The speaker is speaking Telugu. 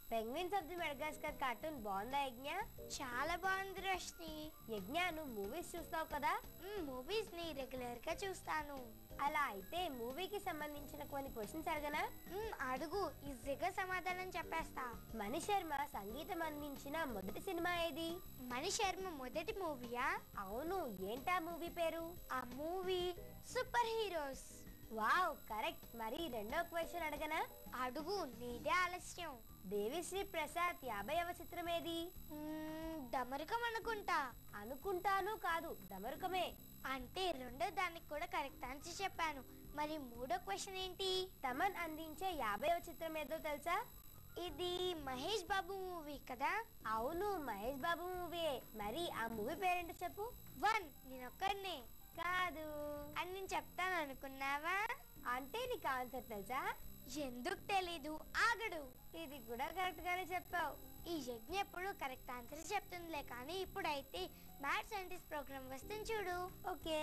Penguins of the Madagascar cartoon బాగుందా యజ్ఞ? చాలా బాగుంది రోష్ని. యజ్ఞ, నువ్వు మూవీస్ చూస్తావు కదా? మూవీస్ ని రెగ్యులర్ గా చూస్తాను. అలా అయితే మూవీకి సంబంధించిన కొన్ని క్వశ్చన్స్ అడగనా? అడుగు, ఈజీగా సమాధానం చెప్పేస్తా. మణి శర్మ సంగీతం అందించిన మొదటి సినిమా ఏది? మణి శర్మ మొదటి మూవీయా? అవును. ఏంటా మూవీ పేరు? ఆ movie super heroes. Wow, correct. మరి రెండో క్వశ్చన్ అడగనా? అడుగు, నీదే ఆలస్యం. దేవిశ్రీ ప్రసాద్ 50వ చిత్రం ఏది? డమరుకం అనుకుంటా. అనుకుంటాను కాదు, డమరుకమే. అంటే రెండో దానికి కూడా కరెక్ట్ ఆన్సర్ చెప్పాను. మరి మూడో క్వశ్చన్ ఏంటి? తమన్ అందించే 50వ చిత్రం ఏదో తెలుసా? ఇది మహేష్ బాబు మూవీ కదా? అవును, మహేష్ బాబు మూవీ. మరి ఆ మూవీ పేరేంటో చెప్పు. వన్. నేనొక్కడినే కాదు అని నేను చెప్తాను అనుకున్నావా? అంటే నీకు ఆన్సర్ తెలుసా? ఎందుకు తెలీదు, ఆగడు. ఇది కూడా కరెక్ట్ గానే చెప్పావు. ఈ యజ్ఞ ఎప్పుడు కరెక్ట్ ఆన్సర్ చెప్తుందిలే, కానీ ఇప్పుడైతే మ్యాథ్స్ సైంటిస్ట్ ప్రోగ్రామ్ వస్తుంది చూడు. ఓకే.